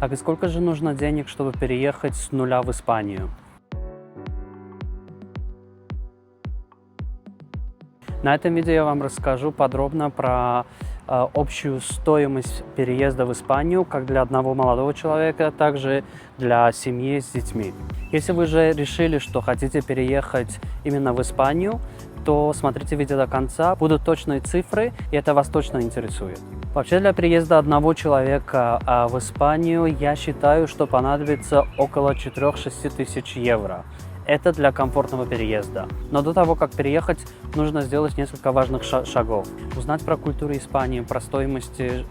Так, и сколько же нужно денег, чтобы переехать с нуля в Испанию? На этом видео я вам расскажу подробно про общую стоимость переезда в Испанию, как для одного молодого человека, так же для семьи с детьми. Если вы же решили, что хотите переехать именно в Испанию, то смотрите видео до конца, будут точные цифры, и это вас точно интересует. Вообще для переезда одного человека в Испанию я считаю, что понадобится около 4-6 тысяч евро. Это для комфортного переезда. Но до того, как переехать, нужно сделать несколько важных шагов. Узнать про культуру Испании, про стоимости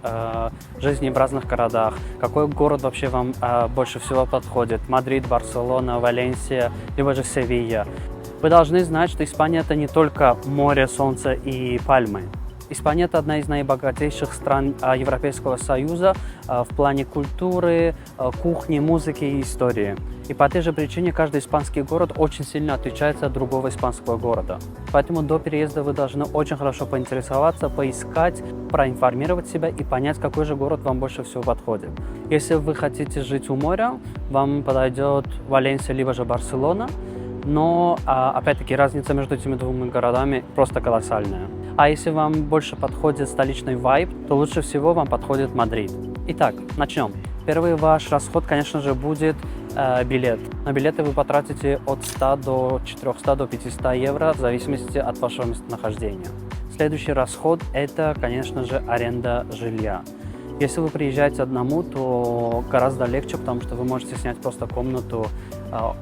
жизни в разных городах, какой город вообще вам больше всего подходит. Мадрид, Барселона, Валенсия, либо же Севилья. Вы должны знать, что Испания – это не только море, солнце и пальмы. Испания – это одна из наибогатейших стран Европейского Союза в плане культуры, кухни, музыки и истории. И по этой же причине каждый испанский город очень сильно отличается от другого испанского города. Поэтому до переезда вы должны очень хорошо поинтересоваться, поискать, проинформировать себя и понять, какой же город вам больше всего подходит. Если вы хотите жить у моря, вам подойдет Валенсия либо же Барселона. Но, опять-таки, разница между этими двумя городами просто колоссальная. А если вам больше подходит столичный вайб, то лучше всего вам подходит Мадрид. Итак, начнем. Первый ваш расход, конечно же, будет билет. На билеты вы потратите от 100 до 400 до 500 евро в зависимости от вашего местонахождения. Следующий расход – это, конечно же, аренда жилья. Если вы приезжаете одному, то гораздо легче, потому что вы можете снять просто комнату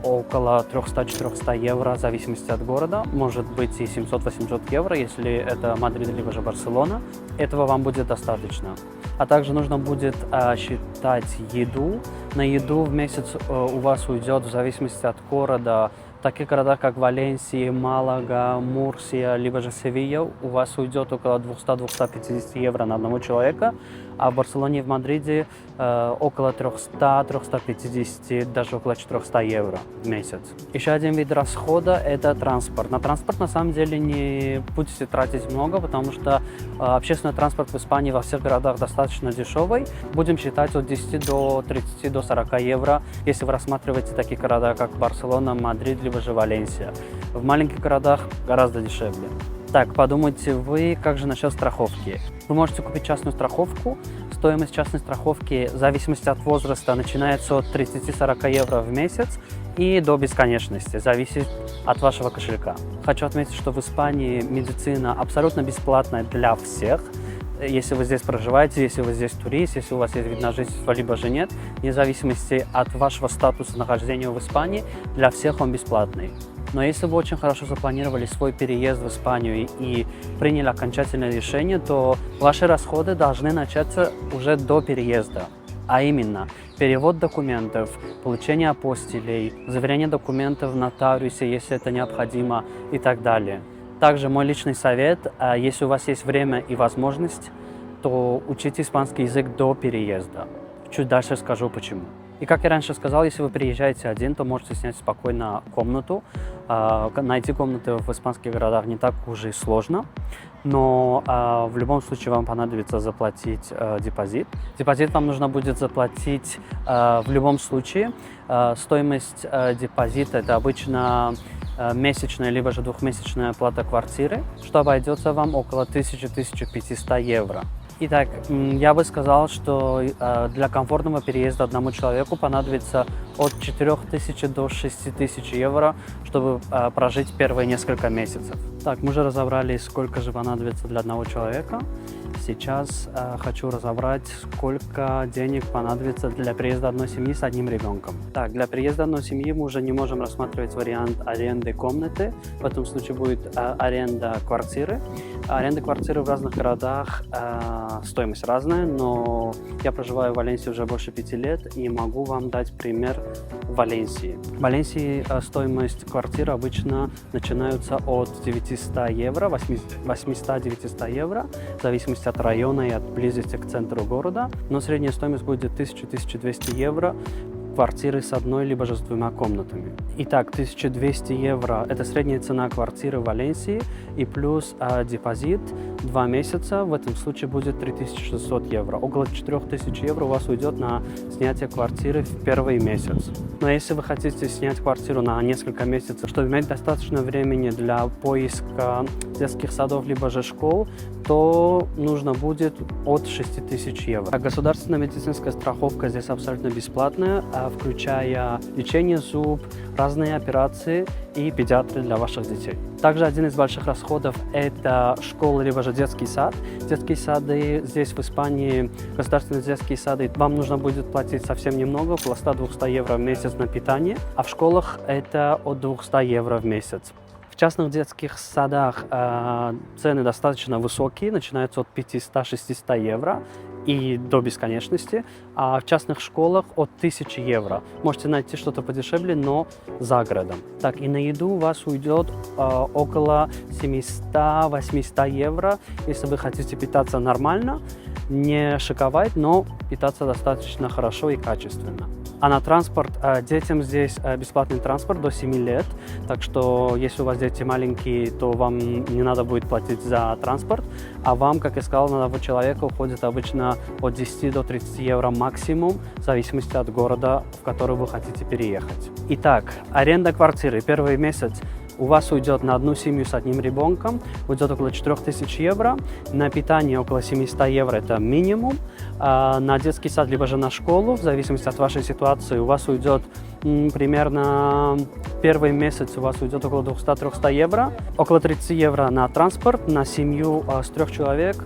около 300-400 евро в зависимости от города. Может быть и 700-800 евро, если это Мадрид либо же Барселона. Этого вам будет достаточно. А также нужно будет считать еду. На еду в месяц у вас уйдет в зависимости от города. В таких городах, как Валенсия, Малага, Мурсия, либо же Севилья, у вас уйдет около 200-250 евро на одного человека, а в Барселоне и в Мадриде около 300-350, даже около 400 евро в месяц. Еще один вид расхода – это транспорт. На транспорт на самом деле не будете тратить много, потому что общественный транспорт в Испании во всех городах достаточно дешевый. Будем считать от 10 до 30 до 40 евро, если вы рассматриваете такие города, как Барселона, Мадрид, либо же Валенсия. В маленьких городах гораздо дешевле. Так, подумайте вы, как же насчет страховки? Вы можете купить частную страховку. Стоимость частной страховки в зависимости от возраста начинается от 30-40 евро в месяц и до бесконечности, зависит от вашего кошелька. Хочу отметить, что в Испании медицина абсолютно бесплатная для всех. Если вы здесь проживаете, если вы здесь турист, если у вас есть вид на жительство, либо же нет, вне зависимости от вашего статуса нахождения в Испании, для всех он бесплатный. Но если вы очень хорошо запланировали свой переезд в Испанию и приняли окончательное решение, то ваши расходы должны начаться уже до переезда. А именно, перевод документов, получение апостилей, заверение документов в нотариусе, если это необходимо, и так далее. Также мой личный совет, если у вас есть время и возможность, то учите испанский язык до переезда. Чуть дальше скажу почему. И как я раньше сказал, если вы приезжаете один, то можете снять спокойно комнату. Найти комнаты в испанских городах не так уже и сложно, но в любом случае вам понадобится заплатить депозит. Депозит вам нужно будет заплатить в любом случае. Стоимость депозита – это обычно месячная либо же двухмесячная плата квартиры, что обойдется вам около 1000-1500 евро. Итак, я бы сказал, что для комфортного переезда одному человеку понадобится от 4000 до 6000 евро, чтобы прожить первые несколько месяцев. Так, мы уже разобрали, сколько же понадобится для одного человека. Сейчас хочу разобрать, сколько денег понадобится для переезда одной семьи с одним ребенком. Так, для переезда одной семьи мы уже не можем рассматривать вариант аренды комнаты. В этом случае будет аренда квартиры. Аренда квартиры в разных городах, стоимость разная, но я проживаю в Валенсии уже больше 5 лет и могу вам дать пример Валенсии. В Валенсии стоимость квартиры обычно начинаются от 900 евро, 800-900 евро, в зависимости от района и от близости к центру города, но средняя стоимость будет 1000-1200 евро, квартиры с одной либо же с двумя комнатами. Итак, 1200 евро – это средняя цена квартиры в Валенсии и плюс депозит 2 месяца, в этом случае будет 3600 евро. Около 4000 евро у вас уйдет на снятие квартиры в первый месяц. Но если вы хотите снять квартиру на несколько месяцев, чтобы иметь достаточно времени для поиска детских садов либо же школ, то нужно будет от 6000 евро. Государственная медицинская страховка здесь абсолютно бесплатная, включая лечение зуб, разные операции и педиатры для ваших детей. Также один из больших расходов – это школа либо же детский сад. Детские сады здесь в Испании, государственные детские сады, вам нужно будет платить совсем немного, около 100-200 евро в месяц на питание, а в школах это от 200 евро в месяц. В частных детских садах цены достаточно высокие, начинаются от 500-600 евро и до бесконечности, а в частных школах от 1000 евро. Можете найти что-то подешевле, но за городом. Так, и на еду у вас уйдет около 700-800 евро, если вы хотите питаться нормально, не шиковать, но питаться достаточно хорошо и качественно. А на транспорт детям здесь бесплатный транспорт до 7 лет, так что если у вас дети маленькие, то вам не надо будет платить за транспорт, а вам, как я сказал, на одного человека уходит обычно от 10 до 30 евро максимум, в зависимости от города, в который вы хотите переехать. Итак, аренда квартиры первый месяц у вас уйдет на одну семью с одним ребенком, уйдет около 4000 евро, на питание около 700 евро, это минимум, на детский сад, либо же на школу, в зависимости от вашей ситуации, у вас уйдет примерно первый месяц у вас уйдет около 200-300 евро, около 30 евро на транспорт, на семью с 3 человек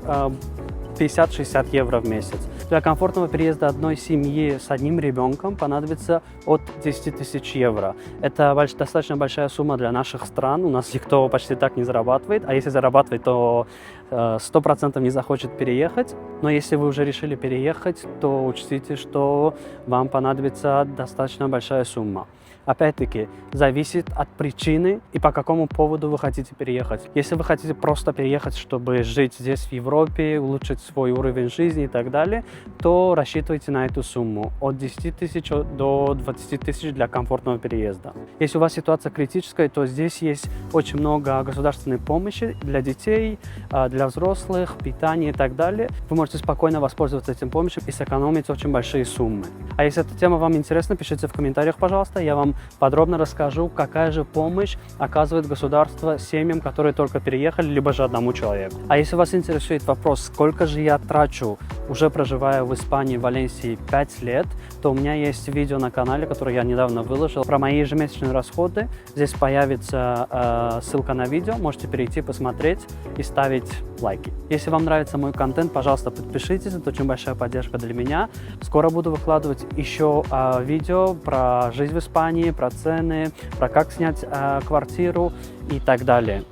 50-60 евро в месяц. Для комфортного переезда одной семьи с одним ребенком понадобится от 10 тысяч евро. Это достаточно большая сумма для наших стран. У нас никто почти так не зарабатывает, а если зарабатывает, то 100% не захочет переехать. Но если вы уже решили переехать, то учтите, что вам понадобится достаточно большая сумма. Опять-таки, зависит от причины и по какому поводу вы хотите переехать. Если вы хотите просто переехать, чтобы жить здесь, в Европе, улучшить свой уровень жизни и так далее, то рассчитывайте на эту сумму от 10 тысяч до 20 тысяч для комфортного переезда. Если у вас ситуация критическая, то здесь есть очень много государственной помощи для детей, для взрослых, питания и так далее. Вы можете спокойно воспользоваться этим помощью и сэкономить очень большие суммы. А если эта тема вам интересна, пишите в комментариях, пожалуйста. Я вам подробно расскажу, какая же помощь оказывает государство семьям, которые только переехали, либо же одному человеку. А если вас интересует вопрос, сколько же я трачу, уже проживая в Испании, в Валенсии 5 лет, то у меня есть видео на канале, которое я недавно выложил, про мои ежемесячные расходы. Здесь появится ссылка на видео, можете перейти, посмотреть и ставить лайки. Если вам нравится мой контент, пожалуйста, подпишитесь, это очень большая поддержка для меня. Скоро буду выкладывать еще видео про жизнь в Испании, про цены, про как снять квартиру и так далее.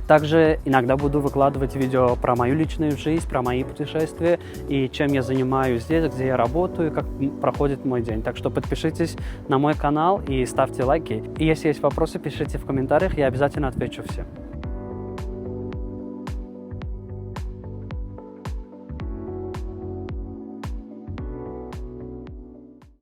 Также иногда буду выкладывать видео про мою личную жизнь, про мои путешествия и чем я занимаюсь здесь, где я работаю, как проходит мой день. Так что подпишитесь на мой канал и ставьте лайки. И если есть вопросы, пишите в комментариях, я обязательно отвечу всем.